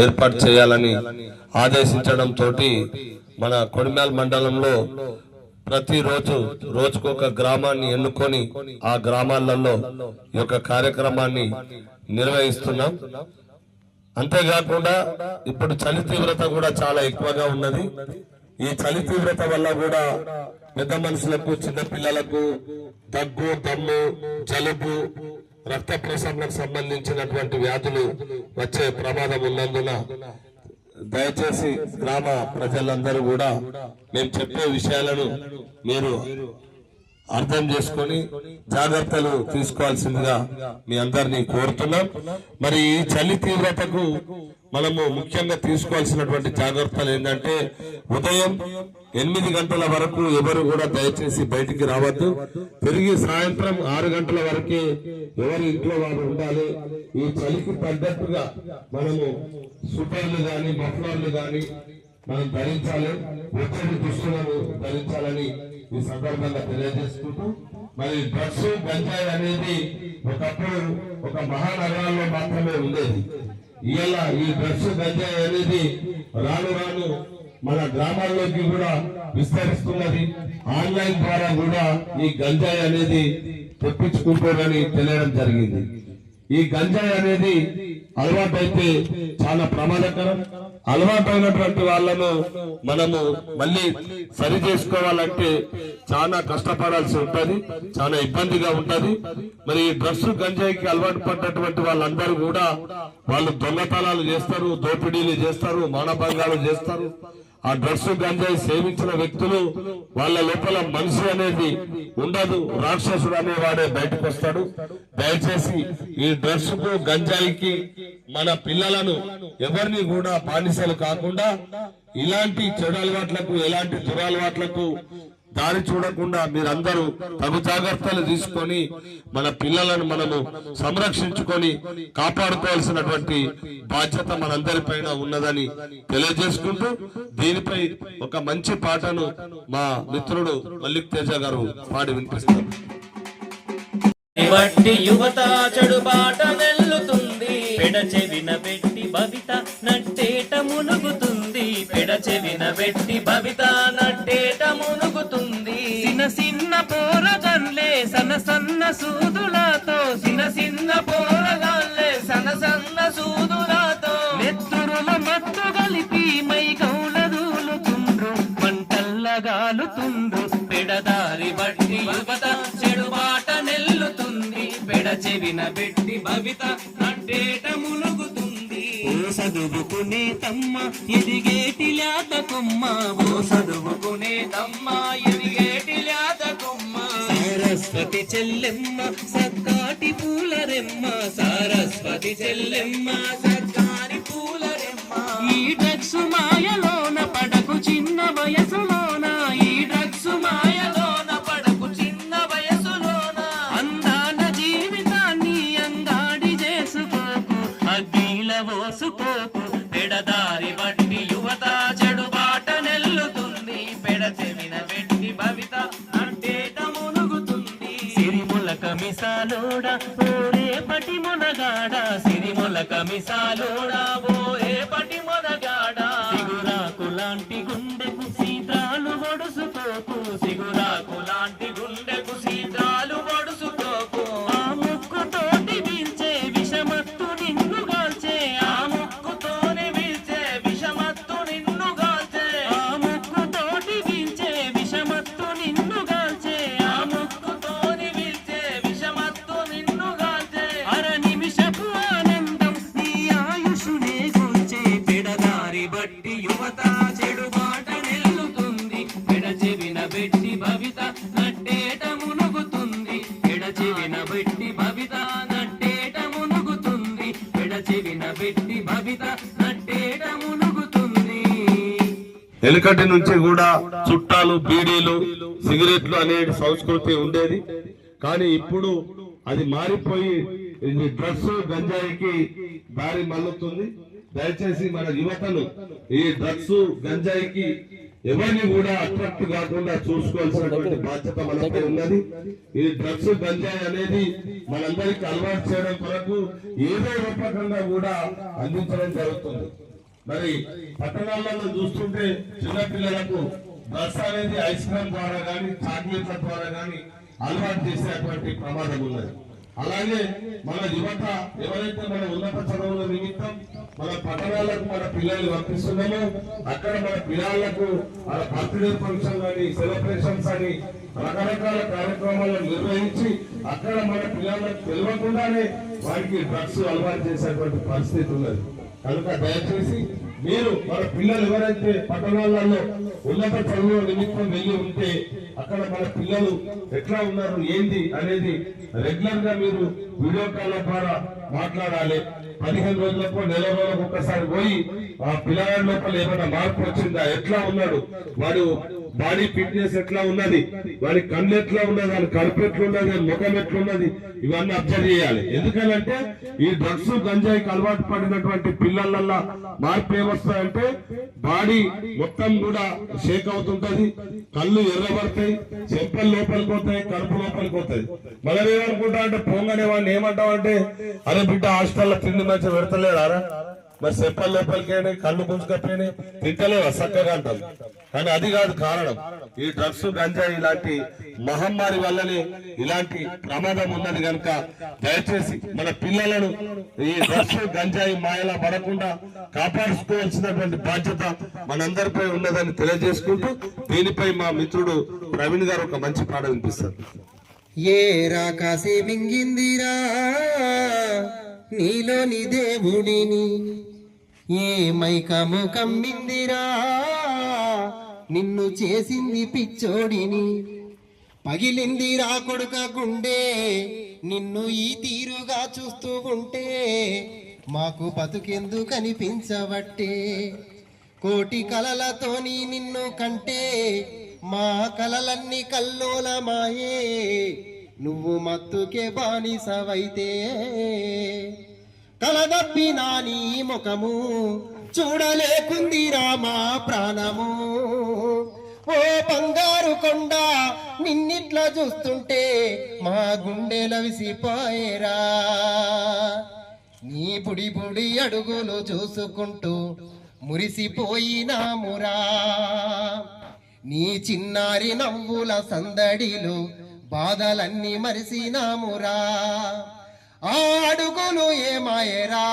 ఏర్పాటు చేయాలని ఆదేశించడంతో మన కొడిమ్యాల్ మండలంలో ప్రతిరోజు రోజుకొక గ్రామాన్ని ఎన్నుకొని ఆ గ్రామాలలో ఈ యొక్క కార్యక్రమాన్ని నిర్వహిస్తున్నాం. అంతేకాకుండా ఇప్పుడు చలి తీవ్రత కూడా చాలా ఎక్కువగా ఉన్నది. ఈ చలి తీవ్రత వల్ల కూడా పెద్ద మనుషులకు, చిన్న పిల్లలకు దగ్గు, దమ్ము, జలుబు, రక్త ప్రసరణకు సంబంధించినటువంటి వ్యాధులు వచ్చే ప్రమాదం ఉన్నందున దయచేసి గ్రామ ప్రజలందరూ కూడా మేము చెప్పే విషయాలను మీరు అర్థం చేసుకొని జాగ్రత్తలు తీసుకోవాల్సిందిగా మీ అందరినీ కోరుతున్నాం. మరి ఈ చలి తీవ్రతకు మనము ముఖ్యంగా తీసుకోవాల్సినటువంటి జాగ్రత్తలు ఏంటంటే, ఉదయం 8 గంటల వరకు ఎవరు కూడా దయచేసి బయటికి రావద్దు. తిరిగి సాయంత్రం 6 గంటల వరకే ఎవరి ఇంట్లో వారు ఉండాలి. ఈ చలికి తగ్గట్టుగా మనము స్వెటర్లు గాని, మఫ్లర్లు గాని మనం ధరించాలి. వెచ్చని దుస్తులను ధరించాలని ఈ సందర్భంగా తెలియజేసుకుంటూ, మరి డ్రగ్స్, గంజాయి అనేది ఒకప్పుడు ఒక మహానగరాల్లో మాత్రమే ఉండేది. ఇలా ఈ డ్రగ్స్, గంజాయి అనేది రాను రాను మన గ్రామాల్లోకి కూడా విస్తరిస్తున్నది. ఆన్లైన్ ద్వారా కూడా ఈ గంజాయి అనేది తెప్పించుకుంటారని తెలియడం జరిగింది. ఈ గంజాయి అనేది అలవాటైతే చాలా ప్రమాదకరం. అలవాటైనటువంటి వాళ్ళను మనము మళ్ళీ సరి చేసుకోవాలంటే చాలా కష్టపడాల్సి ఉంటది, చాలా ఇబ్బందిగా ఉంటది. మరి డ్రగ్స్, గంజాయికి అలవాటు పడ్డటువంటి వాళ్ళందరూ కూడా వాళ్ళు దొంగతనాలు చేస్తారు, దోపిడీలు చేస్తారు, మానభంగాలు చేస్తారు. ఆ డ్రగ్స్, గంజాయి సేవించిన వ్యక్తులు వాళ్ళ లోపల మనిషి అనేది ఉండదు, రాక్షసుడు అనేవాడే బయటకు వస్తాడు. దయచేసి ఈ డ్రగ్స్ కు, గంజాయికి మన పిల్లలను ఎవరిని కూడా బానిసలు కాకుండా ఇలాంటి చెడు అలవాట్లకు, ఎలాంటి దురలవాట్లకు దారి చూడకుండా మీరందరూ తగు జాగ్రత్తలు తీసుకొని మన పిల్లలను మనము సంరక్షించుకొని కాపాడుకోవాల్సినటువంటి బాధ్యత మనందరిపైన ఉన్నదని తెలియజేసుకుంటూ, దీనిపై ఒక మంచి పాటను మా మిత్రుడు మల్లిక్ తేజ గారు పాడి వినిపిస్తారు. యువత చెడు బాట వెల్లుతుంది, పెడచెవిన పెట్టి భవిత నట్టేట మునుగుతుంది. పెడచెవిన పెట్టి భవిత నట్టేట మునుగుతుంది. చిన్న చిన్న పోరగన్లే సన్న సన్న సూదులతో, చిన్న చిన్న పోరగన్లే సన్న సన్న సూదులతో నెత్తురుల మత్తు కలిపి మై గౌలదూలుతుండ్రు, మంటల్లగాలుతుండ్రు. పెడదారి బట్టి యువత చెడు బాట నెల్లుతుంది, పెడచెవిన పెట్టి భవిత నట్టేట మునుగుతుంది. ఓ చదువుకునే తమ్మ ఎదిగేటి లేత కొమ్మ, ఓ చదువుకునే తమ్మ ఎదిగేటి లేత కొమ్మ. సరస్వతి చెల్లెమ్మ సక్కాటి పూలరెమ్మ, సరస్వతి చెల్లెమ్మ సక్కాటి పూలరెమ్మ. ఈ డ్రగ్స్ మాయలోన పడకు చిన్న వయసులోన, ఈ డ్రగ్స్ మాయలోన పడకు చిన్న వయసులోన. అందాల జీవితాన్ని అంగాడి చేసుకోకు, అగ్గిల పోసుకోకు. పెడదారి బట్టి యువత చెడు బాట నెల్లుతుంది, పెడచెవిన పెట్టి భవిత నట్టేట మునుగుతుంది. సిరిములక మిసాలోడా ఓరే పటి మునగాడ, సిరిములక మిసాలోడా ఓరే పటి మునగాడ. సిగురాకు లాంటి గుండెకు సీతాలు ఒడుసుకోకు, సిగురాకు లాంటి గుండెకు సీతాలు ఒడుసుకోకు. ఆ ముక్కుతోటి వీల్చే విషమత్తు నిన్ను గాల్చే, ఆ ముక్కుతోని వీల్చే విషమత్తు నిన్ను గాల్చే. ఆ ముక్కుతోటి వీల్చే విషమత్తు నిన్ను గాల్చే, ఆ ముక్కుతోని వీల్చే విషమత్తు నిన్ను గాల్చే. అర నిమిషపు ఆనందం నీ ఆయుషునే కూల్చే. పెడదారి బట్టి యువత చెడు బాట నెల్లుతుంది, పెడచెవిన పెట్టి భవిత నట్టేట మునుగుతుంది. పెడచెవిన పెట్టి భవిత నట్టేట మునుగుతుంది, పెడచెవిన పెట్టి భవిత నట్టేట మునుగుతుంది. వెనుకటి నుంచి కూడా చుట్టాలు, బీడీలు, సిగరెట్లు అనే సంస్కృతి ఉండేది. కానీ ఇప్పుడు అది మారిపోయి ఇది డ్రగ్స్, గంజాయికి దారి మళ్ళుతుంది. దయచేసి మన యువతను ఈ డ్రగ్స్, గంజాయికి ఎవరిని కూడా అట్రాక్ట్ కాకుండా చూసుకోవాల్సినటువంటి బాధ్యత మనపై ఉన్నది. ఈ డ్రగ్స్ గంజాయి అనేది మనందరికీ అలవాటు చేయడం కొరకు ఏదో రూపకంగా కూడా అందించడం జరుగుతుంది. మరి పట్టణాలలో చూస్తుంటే చిన్నపిల్లలకు డ్రగ్స్ అనేది ఐస్ క్రీమ్ ద్వారా కానీ చాక్లెట్ల ద్వారా కానీ అలవాటు చేసేటువంటి ప్రమాదం ఉన్నది. అలాగే మన యువత ఎవరైతే మన ఉన్నత చదువుల నిమిత్తం మన పట్టణాలకు మన పిల్లల్ని పంపిస్తున్నామో అక్కడ మన పిల్లలకు మన బర్త్డే ఫంక్షన్ అని సెలబ్రేషన్స్ అని రకరకాల కార్యక్రమాలను నిర్వహించి అక్కడ మన పిల్లలకు తెలియకుండానే వారికి డ్రగ్స్ అలవాటు చేసేటువంటి పరిస్థితి ఉన్నది. కనుక దయచేసి మీరు మన పిల్లలు ఎవరైతే పట్టణాలలో ఉన్నత చదువుల నిమిత్తం వెళ్ళి ఉంటే అక్కడ మన పిల్లలు ఎట్లా ఉన్నారు ఏంది అనేది రెగ్యులర్ గా మీరు వీడియో కాల్ ద్వారా మాట్లాడాలి. 15 రోజులకు నెల రోజులకు ఒక్కసారి పోయి ఆ పిల్లగాడి లోపల ఏమైనా మార్పు వచ్చిందా, ఎట్లా ఉన్నాడు, వాడు బాడీ ఫిట్నెస్ ఎట్లా ఉన్నది, వాడి కళ్ళు ఎట్లా ఉన్నది, వాడి కడుపు ఎట్లున్నది, ముఖం ఎట్లున్నది, ఇవన్నీ అబ్జర్వ్ చేయాలి. ఎందుకంటే ఈ డ్రగ్స్ గంజాయికి అలవాటు పడినటువంటి పిల్లలల్లా మార్పు ఏమొస్తాయంటే బాడీ మొత్తం కూడా షేక్ అవుతుంటది, కళ్ళు ఎర్రబడతాయి, చెంపలు లోపలికి పోతాయి, కడుపు లోపలికి పోతాయి. మనం ఏమనుకుంటా అంటే పోంగానే వాడిని ఏమంటామంటే అరే బిడ్డ హాస్టల్లో తిండి మంచిగా పెడతలేడారా, మరి చెంపలు లోపలికి కళ్ళు గుంజుకపోయినాయి, తింటలేవా చక్కగా అంటాం. కానీ అది కాదు కారణం. ఈ డ్రగ్స్ గంజాయి ఇలాంటి మహమ్మారి వల్లనే ఇలాంటి ప్రమాదం ఉన్నది. కనుక దయచేసి మన పిల్లలను ఈ డ్రగ్స్ గంజాయి మాయలా పడకుండా కాపాడుకోవాల్సినటువంటి బాధ్యత మనందరిపై ఉన్నదని తెలియజేసుకుంటూ దీనిపై మా మిత్రుడు ప్రవీణ్ గారు ఒక మంచి పాట వినిపిస్తారు. ఏ రాకాసి మింగిందిరా నీలోని దేవుడిని, ఏ మైకము కమ్మిందిరా నిన్ను చేసింది పిచ్చోడిని, పగిలిందిరా కొడుక గుండె నిన్ను ఈ తీరుగా చూస్తూ ఉంటే, మాకు బతుకెందు కనిపించవట్టే, కోటి కలలతోని నిన్ను కంటే మా కలలన్నీ కల్లోలమాయే, నువ్వు మత్తుకే బానిసవైతే, కలదప్పినా నీ ముఖము చూడలేకుందిరా మా ప్రాణము, ఓ బంగారు కొండ నిన్నిట్లా చూస్తుంటే మా గుండెలవిసిపోయేరా, నీ బుడి బుడి అడుగులు చూసుకుంటూ మురిసిపోయినామురా, నీ చిన్నారి నవ్వుల సందడిలో బాధలన్నీ మరిసినామురా, ఆ అడుగులు ఏమాయరా,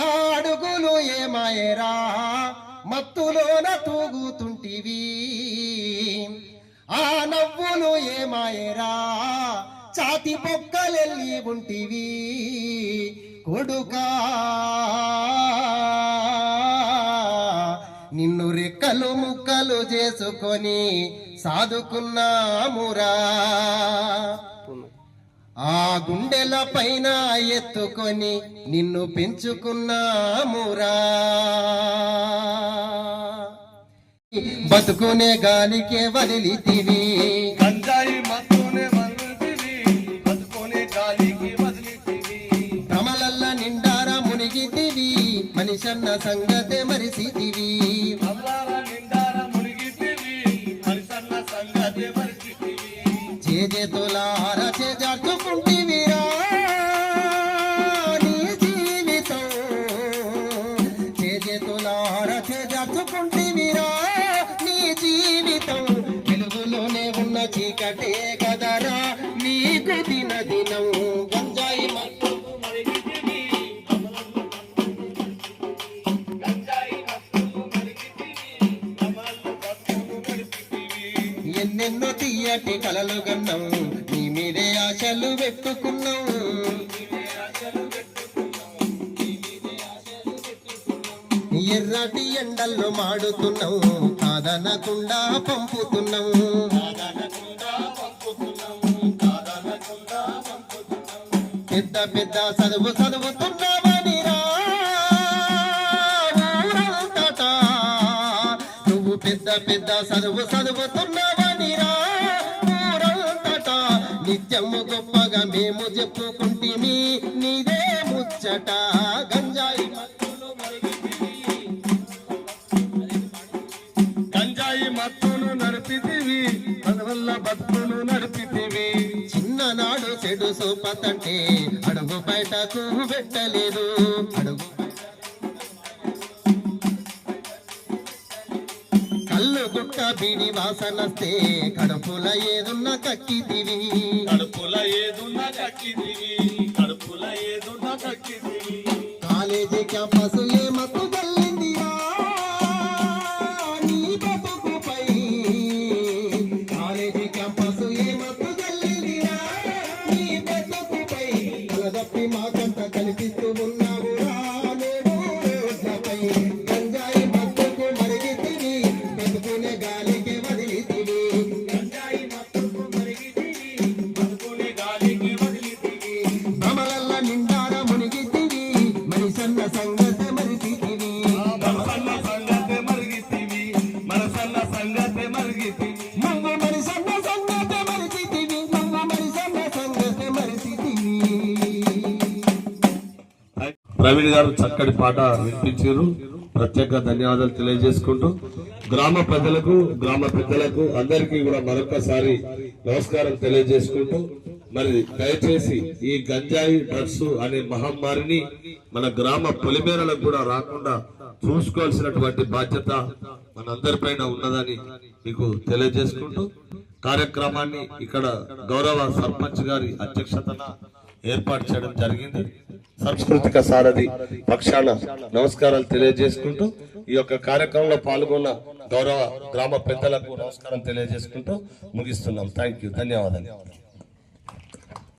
ఆ అడుగులు ఏమాయరా, మత్తులోన తూగుతుంటివి, ఆ నవ్వులు ఏమాయరా, ఛాతి పొక్కలెల్లి ఉంటివి కొడుకా, నిన్ను రెక్కలు ముక్కలు చేసుకొని సాదుకున్నామురా, ఆ గుండెల పైన ఎత్తుకొని నిన్ను పెంచుకున్నామురా, బతుకునే గాలికే వదిలితివి, గంజాయి మత్తునే వదిలితివి, బతుకునే గాలికి వదిలితివి, భ్రమలల్ల నిండార మునిగితివి, మనిషన్న సంగతే మరిసితివి, చేతులార చేజార్చుకుంటివిరా నీ జీవితం, చేతులార చేజార్చుకుంటివిరా నీ జీవితం, వెలుగులోనే ఉన్న చీకటే కదరా నీకు దిన దినం, గంజాయి మత్తు ఎన్నెన్నో తీయటి కలలు గన్నాం, నీ మీదే ఆశలు పెట్టుకున్నాం, ఎర్రటి ఎండల్లో మాడుతున్నాం, కాదనకుండా పంపుతున్నాం, పెద్ద పెద్ద చదువు చదువుతున్నావనిరా ఊరంతటా, నువ్వు పెద్ద పెద్ద చదువు చదువుతున్నావనిరా ఊరంతటా, నిత్యము గొప్పగా మేము చెప్పుకుంటిమి నీదే ముచ్చట, గంజాయి మత్తులు బతుకులు నడిపితివి చిన్ననాడు చెడు సోపతంటే అడుగు బయటకు పెట్టలేదు అడుగు కళ్ళు గుట్ట బీడి వాసనస్తే కడుపుల ఏదున్న కక్కితివి కాలేజీ క్యాంపస్ ఏమకు గల్లిందిరా నీ బతుకుపై కాలేజీ క్యాంపస్ ఏమకు గల్లిందిరా నీ బతుకుపై కలదప్పి మాకంత కనిపిస్తూ ఉన్నావురా నేడు రోడ్లపై గంజాయి మత్తుకు మరిగితివి బతుకునే గాలికి వదిలితివి భ్రమలల్ల నిండార మునిగితివి మనిషన్న సంగతి మరిచితివి మమ్మ మనిషన్న సంగతి మరిచితివి మమ్మ మనిషన్న సంగతి మరిచితివి ప్రవీణ్ గారు చక్కటి పాట వినిపించారు. ప్రత్యేక ధన్యవాదాలు తెలియజేసుకుంటూ గ్రామ ప్రజలకు గ్రామ పెద్దలకు అందరికీ కూడా మరొకసారి నమస్కారం తెలియజేసుకుంటూ మరి దయచేసి ఈ గంజాయి డ్రగ్స్ అనే మహమ్మారిని మన గ్రామ పొలిమేరలకు కూడా రాకుండా చూసుకోవాల్సినటువంటి బాధ్యత మనందరిపైన ఉన్నదని మీకు తెలియజేసుకుంటూ కార్యక్రమాన్ని ఇక్కడ గౌరవ సర్పంచ్ గారి అధ్యక్షతన ఏర్పాటు చేయడం జరిగింది. సాంస్కృతిక సారథి పక్షాన నమస్కారాలు తెలియజేసుకుంటూ ఈ యొక్క కార్యక్రమంలో పాల్గొన్న గౌరవ గ్రామ పెద్దలకు నమస్కారం తెలియజేసుకుంటూ ముగిస్తున్నాం. థ్యాంక్ యూ, ధన్యవాదాలు.